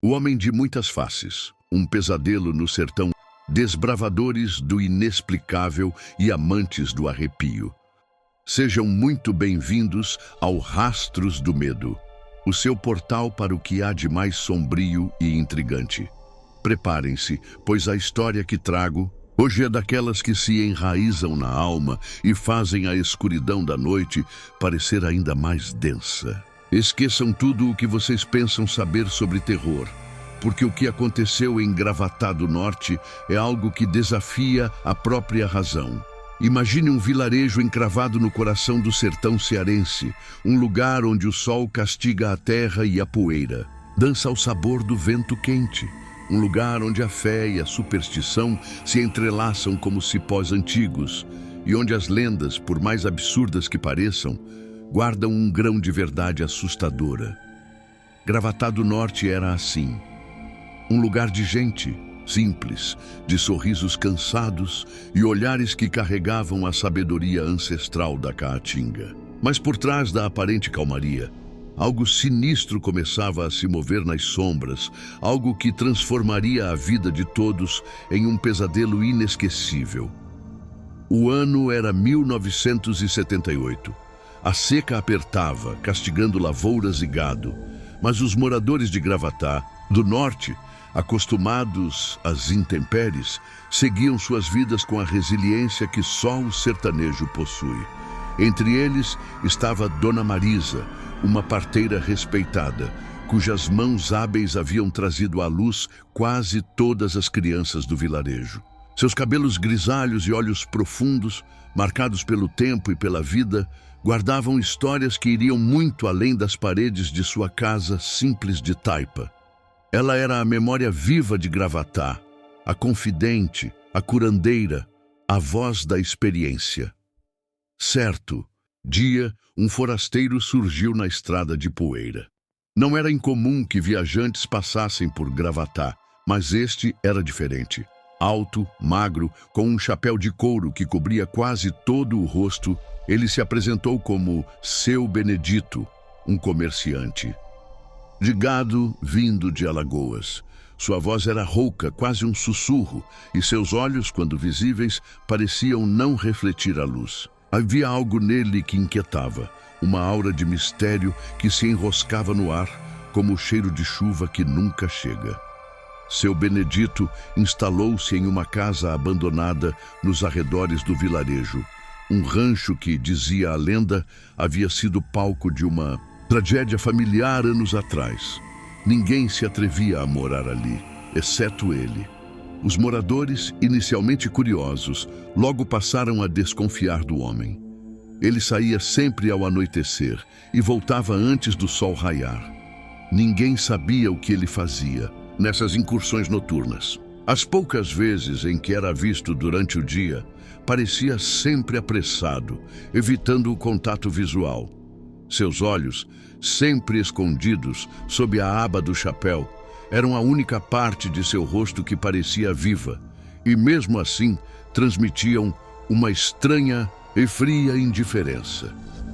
O homem de muitas faces, um pesadelo no sertão, desbravadores do inexplicável e amantes do arrepio. Sejam muito bem-vindos ao Rastros do Medo, o seu portal para o que há de mais sombrio e intrigante. Preparem-se, pois a história que trago hoje é daquelas que se enraizam na alma e fazem a escuridão da noite parecer ainda mais densa. Esqueçam tudo o que vocês pensam saber sobre terror, porque o que aconteceu em Gravatá do Norte é algo que desafia a própria razão. Imagine um vilarejo encravado no coração do sertão cearense, um lugar onde o sol castiga a terra e a poeira, dança ao sabor do vento quente, um lugar onde a fé e a superstição se entrelaçam como cipós antigos e onde as lendas, por mais absurdas que pareçam, guardam um grão de verdade assustadora. Gravatá do Norte era assim, um lugar de gente simples, de sorrisos cansados e olhares que carregavam a sabedoria ancestral da Caatinga. Mas por trás da aparente calmaria, algo sinistro começava a se mover nas sombras, algo que transformaria a vida de todos em um pesadelo inesquecível. O ano era 1978. A seca apertava, castigando lavouras e gado, mas os moradores de Gravatá do Norte, acostumados às intempéries, seguiam suas vidas com a resiliência que só o sertanejo possui. Entre eles estava Dona Marisa, uma parteira respeitada, cujas mãos hábeis haviam trazido à luz quase todas as crianças do vilarejo. Seus cabelos grisalhos e olhos profundos, marcados pelo tempo e pela vida, guardavam histórias que iriam muito além das paredes de sua casa simples de taipa. Ela era a memória viva de Gravatá, a confidente, a curandeira, a voz da experiência. Certo dia, um forasteiro surgiu na estrada de poeira. Não era incomum que viajantes passassem por Gravatá, mas este era diferente. Alto, magro, com um chapéu de couro que cobria quase todo o rosto, ele se apresentou como Seu Benedito, um comerciante. De gado vindo de Alagoas. Sua voz era rouca, quase um sussurro, e seus olhos, quando visíveis, pareciam não refletir a luz. Havia algo nele que inquietava, uma aura de mistério que se enroscava no ar, como o cheiro de chuva que nunca chega. Seu Benedito instalou-se em uma casa abandonada nos arredores do vilarejo, um rancho que, dizia a lenda, havia sido palco de uma tragédia familiar anos atrás. Ninguém se atrevia a morar ali, exceto ele. Os moradores, inicialmente curiosos, logo passaram a desconfiar do homem. Ele saía sempre ao anoitecer e voltava antes do sol raiar. Ninguém sabia o que ele fazia nessas incursões noturnas. As poucas vezes em que era visto durante o dia, parecia sempre apressado, evitando o contato visual. Seus olhos, sempre escondidos sob a aba do chapéu, eram a única parte de seu rosto que parecia viva, e mesmo assim transmitiam uma estranha e fria indiferença.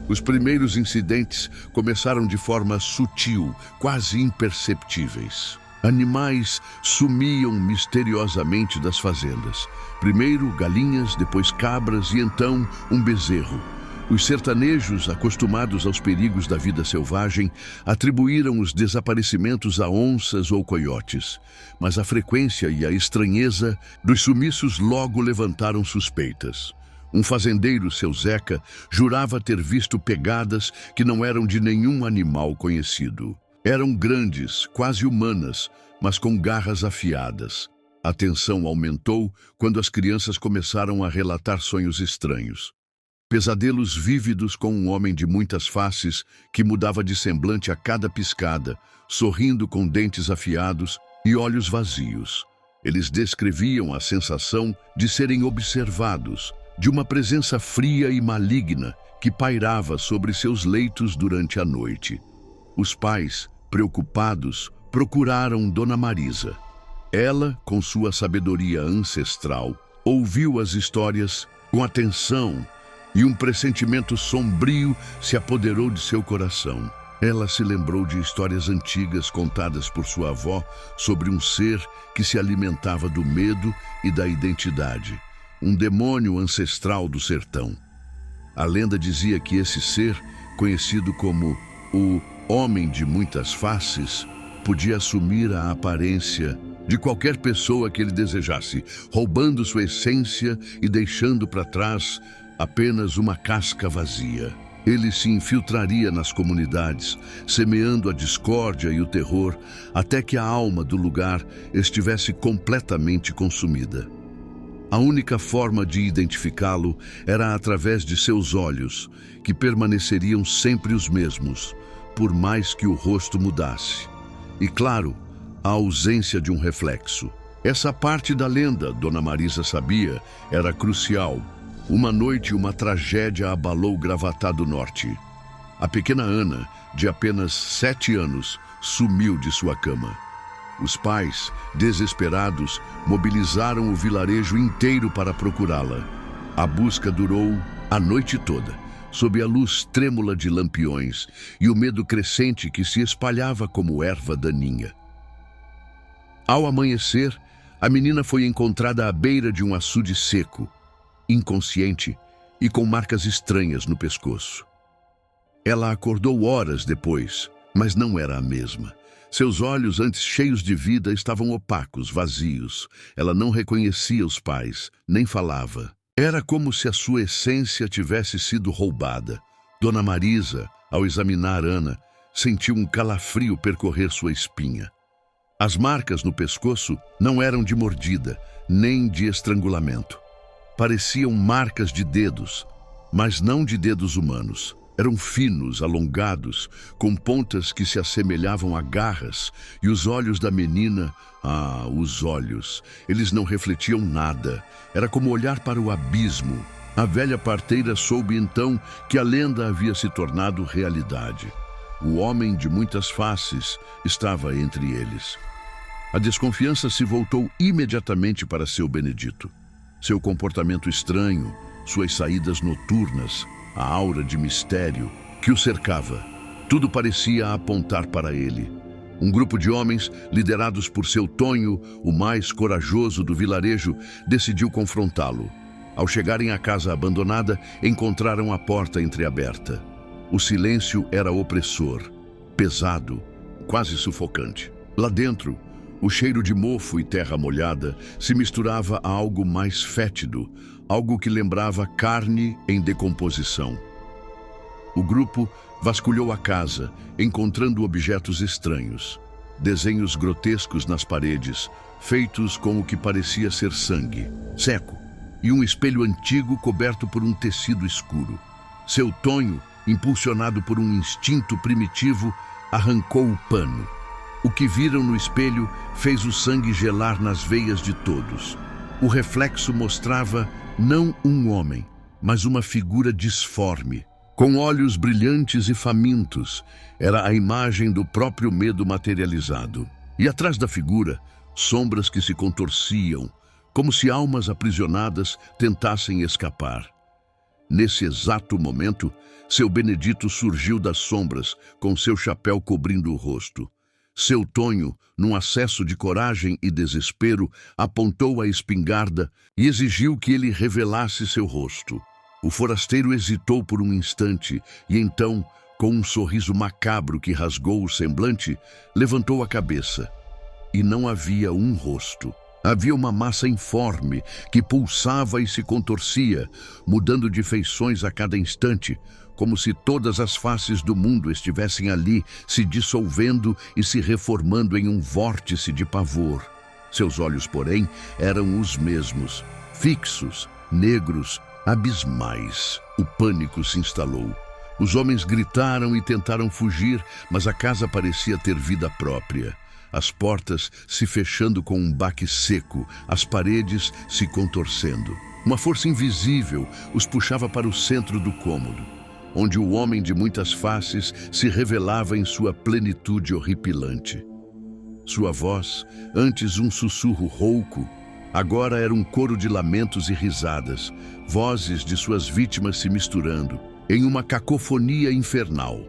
Os primeiros incidentes começaram de forma sutil, quase imperceptíveis. Animais sumiam misteriosamente das fazendas. Primeiro galinhas, depois cabras e então um bezerro. Os sertanejos, acostumados aos perigos da vida selvagem, atribuíram os desaparecimentos a onças ou coiotes, mas a frequência e a estranheza dos sumiços logo levantaram suspeitas. Um fazendeiro, seu Zeca, jurava ter visto pegadas que não eram de nenhum animal conhecido. Eram grandes, quase humanas, mas com garras afiadas. A tensão aumentou quando as crianças começaram a relatar sonhos estranhos. Pesadelos vívidos com um homem de muitas faces que mudava de semblante a cada piscada, sorrindo com dentes afiados e olhos vazios. Eles descreviam a sensação de serem observados, de uma presença fria e maligna que pairava sobre seus leitos durante a noite. Os pais, preocupados, procuraram Dona Marisa. Ela, com sua sabedoria ancestral, ouviu as histórias com atenção e um pressentimento sombrio se apoderou de seu coração. Ela se lembrou de histórias antigas contadas por sua avó sobre um ser que se alimentava do medo e da identidade, um demônio ancestral do sertão. A lenda dizia que esse ser, conhecido como o Homem de Muitas Faces, podia assumir a aparência de qualquer pessoa que ele desejasse, roubando sua essência e deixando para trás apenas uma casca vazia. Ele se infiltraria nas comunidades, semeando a discórdia e o terror, até que a alma do lugar estivesse completamente consumida. A única forma de identificá-lo era através de seus olhos, que permaneceriam sempre os mesmos, por mais que o rosto mudasse. E, claro, a ausência de um reflexo. Essa parte da lenda, Dona Marisa sabia, era crucial. Uma noite, uma tragédia abalou Gravatá do Norte. A pequena Ana, de apenas 7 anos, sumiu de sua cama. Os pais, desesperados, mobilizaram o vilarejo inteiro para procurá-la. A busca durou a noite toda, sob a luz trêmula de lampiões e o medo crescente que se espalhava como erva daninha. Ao amanhecer, a menina foi encontrada à beira de um açude seco, inconsciente e com marcas estranhas no pescoço. Ela acordou horas depois, mas não era a mesma. Seus olhos, antes cheios de vida, estavam opacos, vazios. Ela não reconhecia os pais, nem falava. Era como se a sua essência tivesse sido roubada. Dona Marisa, ao examinar Ana, sentiu um calafrio percorrer sua espinha. As marcas no pescoço não eram de mordida, nem de estrangulamento. Pareciam marcas de dedos, mas não de dedos humanos. Eram finos, alongados, com pontas que se assemelhavam a garras, e os olhos da menina, os olhos, eles não refletiam nada. Era como olhar para o abismo. A velha parteira soube então que a lenda havia se tornado realidade. O Homem de Muitas Faces estava entre eles. A desconfiança se voltou imediatamente para seu Benedito. Seu comportamento estranho, suas saídas noturnas, a aura de mistério que o cercava. Tudo parecia apontar para ele. Um grupo de homens, liderados por seu Tonho, o mais corajoso do vilarejo, decidiu confrontá-lo. Ao chegarem à casa abandonada, encontraram a porta entreaberta. O silêncio era opressor, pesado, quase sufocante. Lá dentro, o cheiro de mofo e terra molhada se misturava a algo mais fétido, algo que lembrava carne em decomposição. O grupo vasculhou a casa, encontrando objetos estranhos. Desenhos grotescos nas paredes, feitos com o que parecia ser sangue, seco, e um espelho antigo coberto por um tecido escuro. Seu Tonho, impulsionado por um instinto primitivo, arrancou o pano. O que viram no espelho fez o sangue gelar nas veias de todos. O reflexo mostrava não um homem, mas uma figura disforme, com olhos brilhantes e famintos. Era a imagem do próprio medo materializado. E atrás da figura, sombras que se contorciam, como se almas aprisionadas tentassem escapar. Nesse exato momento, seu Benedito surgiu das sombras, com seu chapéu cobrindo o rosto. Seu Tonho, num acesso de coragem e desespero, apontou a espingarda e exigiu que ele revelasse seu rosto. O forasteiro hesitou por um instante e então, com um sorriso macabro que rasgou o semblante, levantou a cabeça. E não havia um rosto. Havia uma massa informe que pulsava e se contorcia, mudando de feições a cada instante, como se todas as faces do mundo estivessem ali, se dissolvendo e se reformando em um vórtice de pavor. Seus olhos, porém, eram os mesmos, fixos, negros, abismais. O pânico se instalou. Os homens gritaram e tentaram fugir, mas a casa parecia ter vida própria. As portas se fechando com um baque seco, as paredes se contorcendo. Uma força invisível os puxava para o centro do cômodo, onde o Homem de Muitas Faces se revelava em sua plenitude horripilante. Sua voz, antes um sussurro rouco, agora era um coro de lamentos e risadas, vozes de suas vítimas se misturando, em uma cacofonia infernal.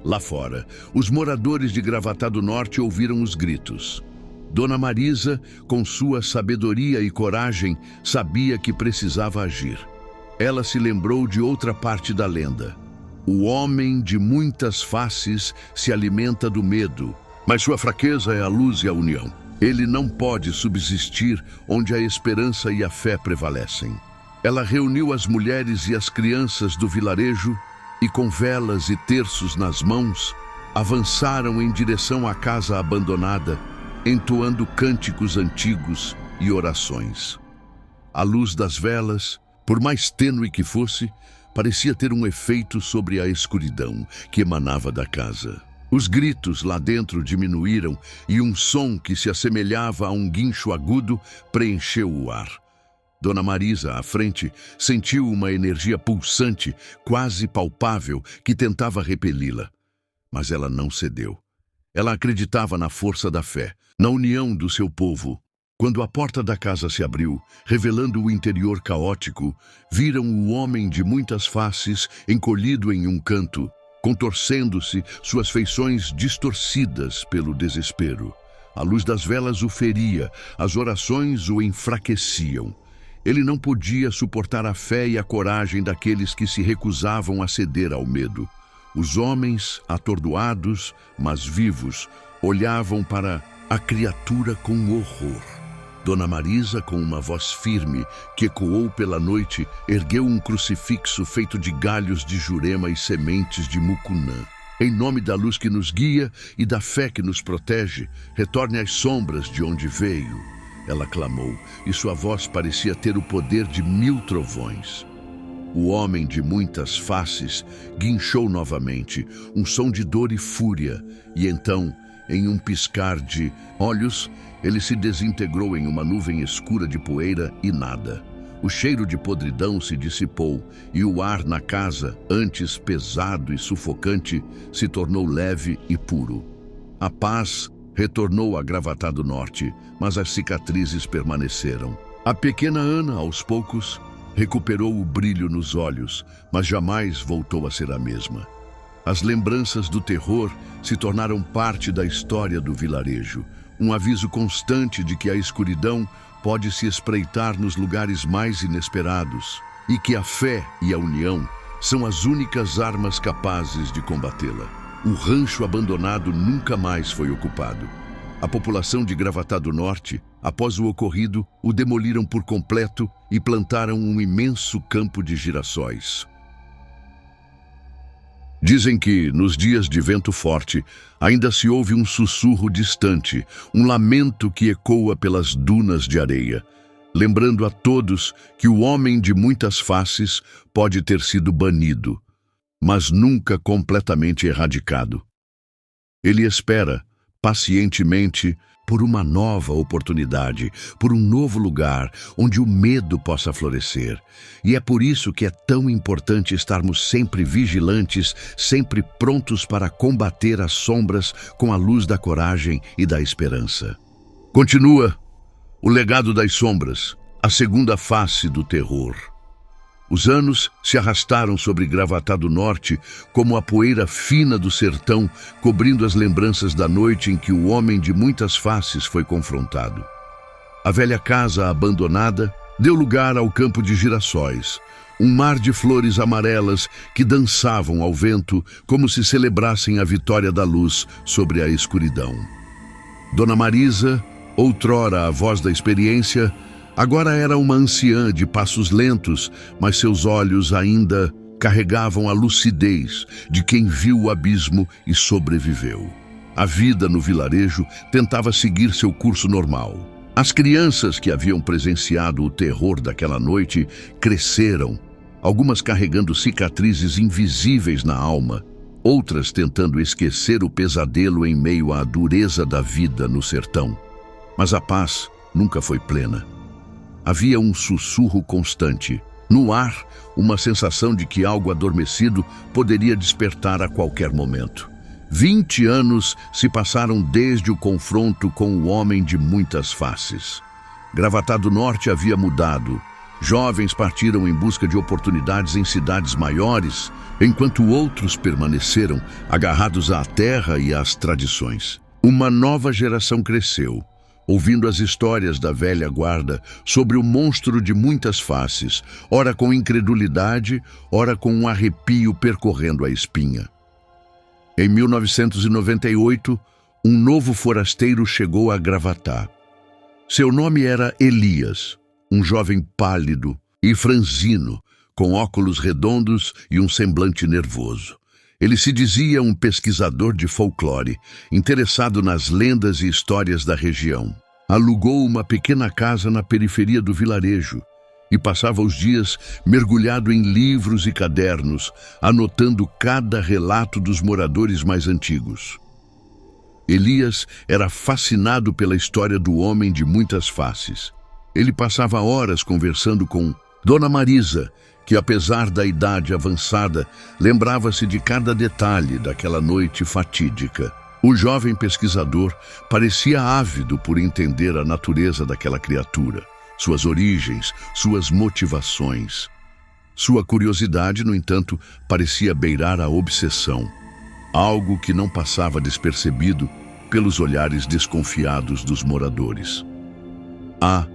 Lá fora, os moradores de Gravatá do Norte ouviram os gritos. Dona Marisa, com sua sabedoria e coragem, sabia que precisava agir. Ela se lembrou de outra parte da lenda. O homem de muitas faces se alimenta do medo, mas sua fraqueza é a luz e a união. Ele não pode subsistir onde a esperança e a fé prevalecem. Ela reuniu as mulheres e as crianças do vilarejo e, com velas e terços nas mãos, avançaram em direção à casa abandonada, entoando cânticos antigos e orações. A luz das velas, por mais tênue que fosse, parecia ter um efeito sobre a escuridão que emanava da casa. Os gritos lá dentro diminuíram e um som que se assemelhava a um guincho agudo preencheu o ar. Dona Marisa, à frente, sentiu uma energia pulsante, quase palpável, que tentava repeli-la. Mas ela não cedeu. Ela acreditava na força da fé, na união do seu povo. Quando a porta da casa se abriu, revelando o interior caótico, viram o homem de muitas faces encolhido em um canto, contorcendo-se, suas feições distorcidas pelo desespero. A luz das velas o feria, as orações o enfraqueciam. Ele não podia suportar a fé e a coragem daqueles que se recusavam a ceder ao medo. Os homens, atordoados, mas vivos, olhavam para a criatura com horror. Dona Marisa, com uma voz firme que ecoou pela noite, ergueu um crucifixo feito de galhos de jurema e sementes de mucunã. Em nome da luz que nos guia e da fé que nos protege, retorne às sombras de onde veio. Ela clamou, e sua voz parecia ter o poder de 1000 trovões. O homem de muitas faces guinchou novamente, um som de dor e fúria, e então, em um piscar de olhos, ele se desintegrou em uma nuvem escura de poeira e nada. O cheiro de podridão se dissipou, e o ar na casa, antes pesado e sufocante, se tornou leve e puro. A paz retornou a Gravatá do Norte, mas as cicatrizes permaneceram. A pequena Ana, aos poucos, recuperou o brilho nos olhos, mas jamais voltou a ser a mesma. As lembranças do terror se tornaram parte da história do vilarejo, um aviso constante de que a escuridão pode se espreitar nos lugares mais inesperados e que a fé e a união são as únicas armas capazes de combatê-la. O rancho abandonado nunca mais foi ocupado. A população de Gravatá do Norte, após o ocorrido, o demoliram por completo e plantaram um imenso campo de girassóis. Dizem que, nos dias de vento forte, ainda se ouve um sussurro distante, um lamento que ecoa pelas dunas de areia, lembrando a todos que o homem de muitas faces pode ter sido banido, mas nunca completamente erradicado. Ele espera, pacientemente, por uma nova oportunidade, por um novo lugar onde o medo possa florescer. E é por isso que é tão importante estarmos sempre vigilantes, sempre prontos para combater as sombras com a luz da coragem e da esperança. Continua o legado das sombras, a segunda face do terror. Os anos se arrastaram sobre Gravatá do Norte como a poeira fina do sertão, cobrindo as lembranças da noite em que o homem de muitas faces foi confrontado. A velha casa abandonada deu lugar ao campo de girassóis, um mar de flores amarelas que dançavam ao vento como se celebrassem a vitória da luz sobre a escuridão. Dona Marisa, outrora a voz da experiência, agora era uma anciã de passos lentos, mas seus olhos ainda carregavam a lucidez de quem viu o abismo e sobreviveu. A vida no vilarejo tentava seguir seu curso normal. As crianças que haviam presenciado o terror daquela noite cresceram, algumas carregando cicatrizes invisíveis na alma, outras tentando esquecer o pesadelo em meio à dureza da vida no sertão. Mas a paz nunca foi plena. Havia um sussurro constante. No ar, uma sensação de que algo adormecido poderia despertar a qualquer momento. 20 anos se passaram desde o confronto com o homem de muitas faces. Gravatá do Norte havia mudado. Jovens partiram em busca de oportunidades em cidades maiores, enquanto outros permaneceram agarrados à terra e às tradições. Uma nova geração cresceu, ouvindo as histórias da velha guarda sobre o monstro de muitas faces, ora com incredulidade, ora com um arrepio percorrendo a espinha. Em 1998, um novo forasteiro chegou a Gravatá. Seu nome era Elias, um jovem pálido e franzino, com óculos redondos e um semblante nervoso. Ele se dizia um pesquisador de folclore, interessado nas lendas e histórias da região. Alugou uma pequena casa na periferia do vilarejo e passava os dias mergulhado em livros e cadernos, anotando cada relato dos moradores mais antigos. Elias era fascinado pela história do homem de muitas faces. Ele passava horas conversando com Dona Marisa, que apesar da idade avançada, lembrava-se de cada detalhe daquela noite fatídica. O jovem pesquisador parecia ávido por entender a natureza daquela criatura, suas origens, suas motivações. Sua curiosidade, no entanto, parecia beirar a obsessão, algo que não passava despercebido pelos olhares desconfiados dos moradores. À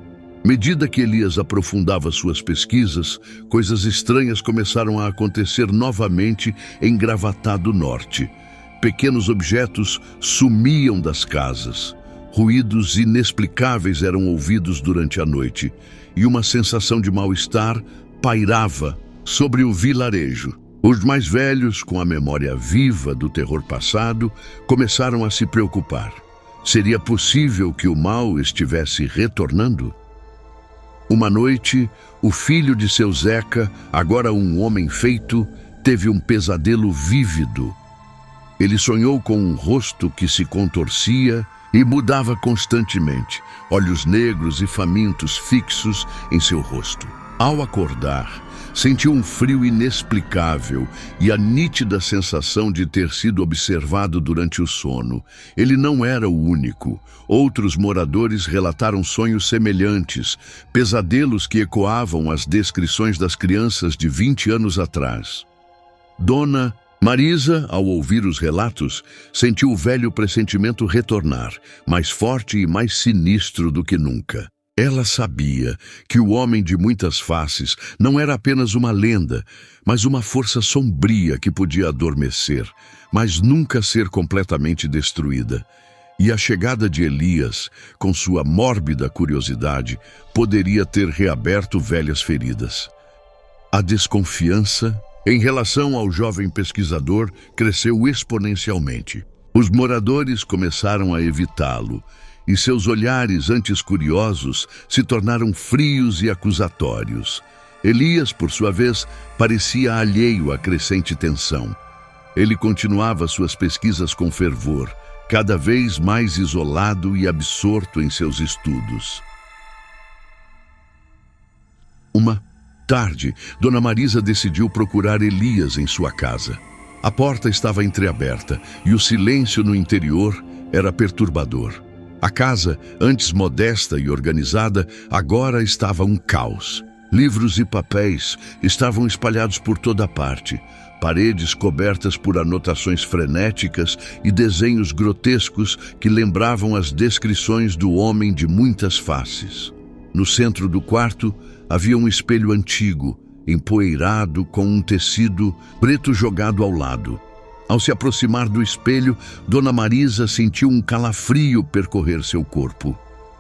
medida que Elias aprofundava suas pesquisas, coisas estranhas começaram a acontecer novamente em Gravatá do Norte. Pequenos objetos sumiam das casas. Ruídos inexplicáveis eram ouvidos durante a noite, e uma sensação de mal-estar pairava sobre o vilarejo. Os mais velhos, com a memória viva do terror passado, começaram a se preocupar. Seria possível que o mal estivesse retornando? Uma noite, o filho de seu Zeca, agora um homem feito, teve um pesadelo vívido. Ele sonhou com um rosto que se contorcia e mudava constantemente, olhos negros e famintos fixos em seu rosto. Ao acordar, sentiu um frio inexplicável e a nítida sensação de ter sido observado durante o sono. Ele não era o único. Outros moradores relataram sonhos semelhantes, pesadelos que ecoavam as descrições das crianças de 20 anos atrás. Dona Marisa, ao ouvir os relatos, sentiu o velho pressentimento retornar, mais forte e mais sinistro do que nunca. Ela sabia que o homem de muitas faces não era apenas uma lenda, mas uma força sombria que podia adormecer, mas nunca ser completamente destruída. E a chegada de Elias, com sua mórbida curiosidade, poderia ter reaberto velhas feridas. A desconfiança em relação ao jovem pesquisador cresceu exponencialmente. Os moradores começaram a evitá-lo, e seus olhares, antes curiosos, se tornaram frios e acusatórios. Elias, por sua vez, parecia alheio à crescente tensão. Ele continuava suas pesquisas com fervor, cada vez mais isolado e absorto em seus estudos. Uma tarde, Dona Marisa decidiu procurar Elias em sua casa. A porta estava entreaberta e o silêncio no interior era perturbador. A casa, antes modesta e organizada, agora estava um caos. Livros e papéis estavam espalhados por toda parte, paredes cobertas por anotações frenéticas e desenhos grotescos que lembravam as descrições do homem de muitas faces. No centro do quarto havia um espelho antigo, empoeirado com um tecido preto jogado ao lado. Ao se aproximar do espelho, Dona Marisa sentiu um calafrio percorrer seu corpo.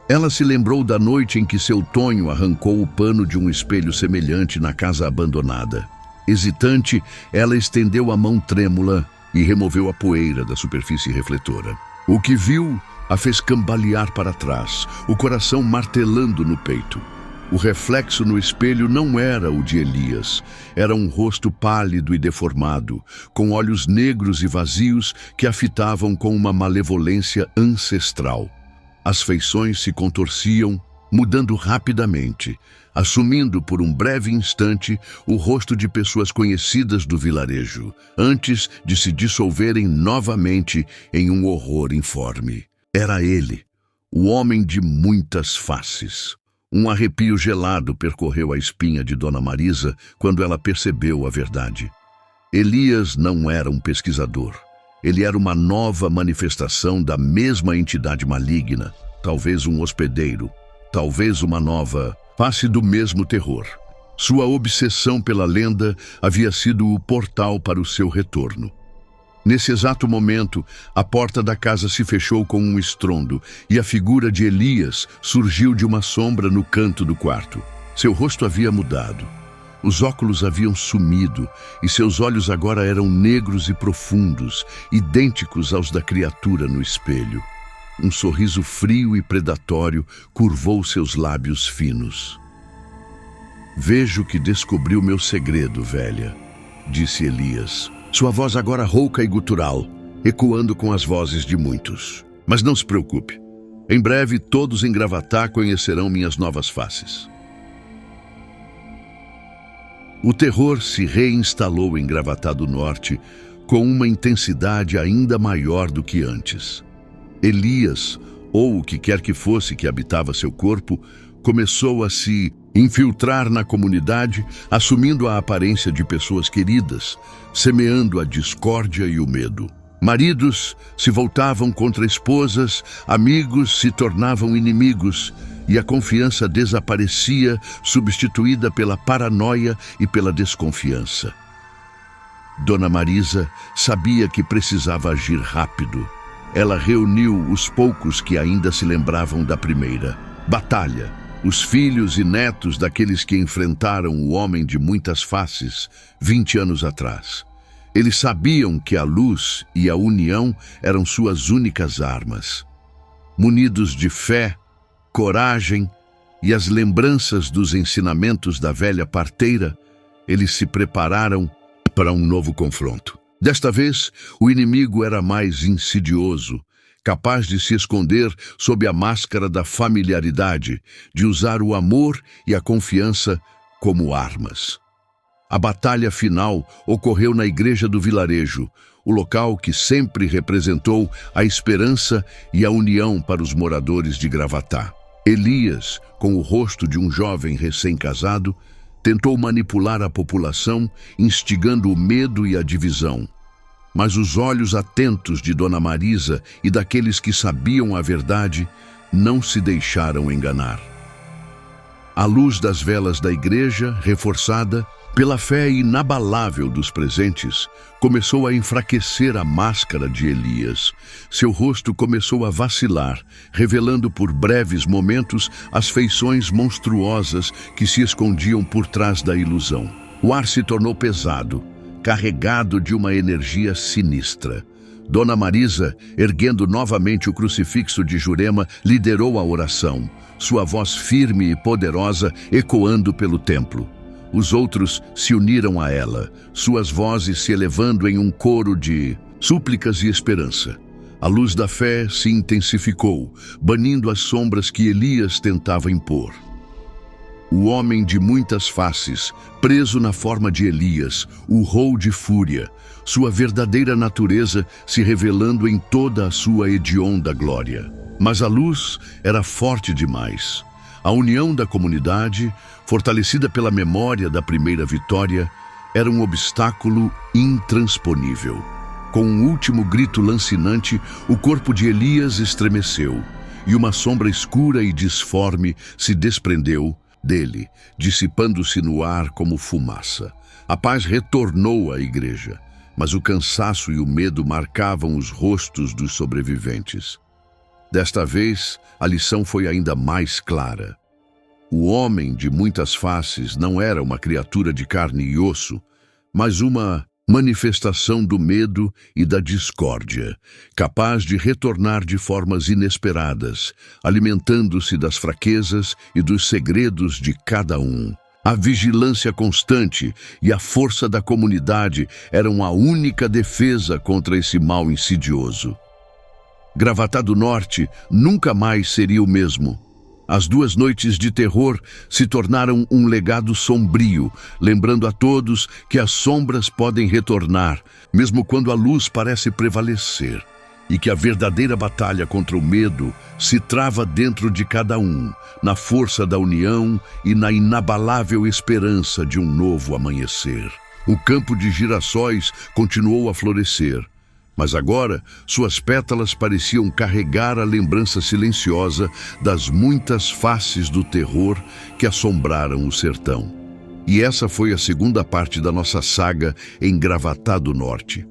Ela se lembrou da noite em que seu Tonho arrancou o pano de um espelho semelhante na casa abandonada. Hesitante, ela estendeu a mão trêmula e removeu a poeira da superfície refletora. O que viu a fez cambalear para trás, o coração martelando no peito. O reflexo no espelho não era o de Elias. Era um rosto pálido e deformado, com olhos negros e vazios que a fitavam com uma malevolência ancestral. As feições se contorciam, mudando rapidamente, assumindo por um breve instante o rosto de pessoas conhecidas do vilarejo, antes de se dissolverem novamente em um horror informe. Era ele, o homem de muitas faces. Um arrepio gelado percorreu a espinha de Dona Marisa quando ela percebeu a verdade. Elias não era um pesquisador. Ele era uma nova manifestação da mesma entidade maligna, talvez um hospedeiro, talvez uma nova face do mesmo terror. Sua obsessão pela lenda havia sido o portal para o seu retorno. Nesse exato momento, a porta da casa se fechou com um estrondo e a figura de Elias surgiu de uma sombra no canto do quarto. Seu rosto havia mudado. Os óculos haviam sumido e seus olhos agora eram negros e profundos, idênticos aos da criatura no espelho. Um sorriso frio e predatório curvou seus lábios finos. "Vejo que descobriu meu segredo, velha", disse Elias. Sua voz agora rouca e gutural, ecoando com as vozes de muitos. "Mas não se preocupe. Em breve todos em Gravatá conhecerão minhas novas faces." O terror se reinstalou em Gravatá do Norte com uma intensidade ainda maior do que antes. Elias, ou o que quer que fosse que habitava seu corpo, começou a se infiltrar na comunidade, assumindo a aparência de pessoas queridas, semeando a discórdia e o medo. Maridos se voltavam contra esposas, amigos se tornavam inimigos, e a confiança desaparecia, substituída pela paranoia e pela desconfiança. Dona Marisa sabia que precisava agir rápido. Ela reuniu os poucos que ainda se lembravam da primeira batalha, os filhos e netos daqueles que enfrentaram o homem de muitas faces 20 anos atrás. Eles sabiam que a luz e a união eram suas únicas armas. Munidos de fé, coragem e as lembranças dos ensinamentos da velha parteira, eles se prepararam para um novo confronto. Desta vez, o inimigo era mais insidioso, capaz de se esconder sob a máscara da familiaridade, de usar o amor e a confiança como armas. A batalha final ocorreu na igreja do vilarejo, o local que sempre representou a esperança e a união para os moradores de Gravatá. Elias, com o rosto de um jovem recém-casado, tentou manipular a população, instigando o medo e a divisão. Mas os olhos atentos de Dona Marisa e daqueles que sabiam a verdade não se deixaram enganar. A luz das velas da igreja, reforçada pela fé inabalável dos presentes, começou a enfraquecer a máscara de Elias. Seu rosto começou a vacilar, revelando por breves momentos as feições monstruosas que se escondiam por trás da ilusão. O ar se tornou pesado, carregado de uma energia sinistra. Dona Marisa, erguendo novamente o crucifixo de Jurema, liderou a oração, sua voz firme e poderosa ecoando pelo templo. Os outros se uniram a ela, suas vozes se elevando em um coro de súplicas e esperança. A luz da fé se intensificou, banindo as sombras que Elias tentava impor. O homem de muitas faces, preso na forma de Elias, urrou de fúria, sua verdadeira natureza se revelando em toda a sua hedionda glória. Mas a luz era forte demais. A união da comunidade, fortalecida pela memória da primeira vitória, era um obstáculo intransponível. Com um último grito lancinante, o corpo de Elias estremeceu, e uma sombra escura e disforme se desprendeu dele, dissipando-se no ar como fumaça. A paz retornou à igreja, mas o cansaço e o medo marcavam os rostos dos sobreviventes. Desta vez, a lição foi ainda mais clara. O homem de muitas faces não era uma criatura de carne e osso, mas uma manifestação do medo e da discórdia, capaz de retornar de formas inesperadas, alimentando-se das fraquezas e dos segredos de cada um. A vigilância constante e a força da comunidade eram a única defesa contra esse mal insidioso. Gravatá do Norte nunca mais seria o mesmo. As 2 noites de terror se tornaram um legado sombrio, lembrando a todos que as sombras podem retornar, mesmo quando a luz parece prevalecer. e que a verdadeira batalha contra o medo se trava dentro de cada um, na força da união e na inabalável esperança de um novo amanhecer. O campo de girassóis continuou a florescer, mas agora suas pétalas pareciam carregar a lembrança silenciosa das muitas faces do terror que assombraram o sertão. E essa foi a segunda parte da nossa saga em Gravatá do Norte.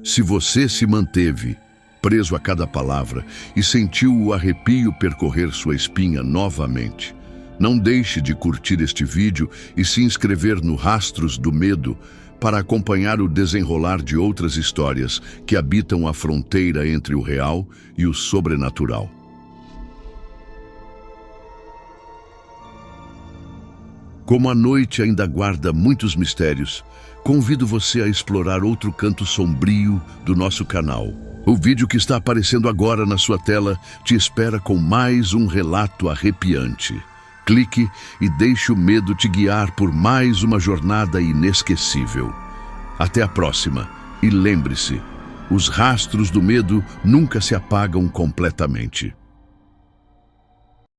Se você se manteve preso a cada palavra e sentiu o arrepio percorrer sua espinha novamente, não deixe de curtir este vídeo e se inscrever no Rastros do Medo para acompanhar o desenrolar de outras histórias que habitam a fronteira entre o real e o sobrenatural. Como a noite ainda guarda muitos mistérios, convido você a explorar outro canto sombrio do nosso canal. O vídeo que está aparecendo agora na sua tela te espera com mais um relato arrepiante. Clique e deixe o medo te guiar por mais uma jornada inesquecível. Até a próxima e lembre-se, os rastros do medo nunca se apagam completamente.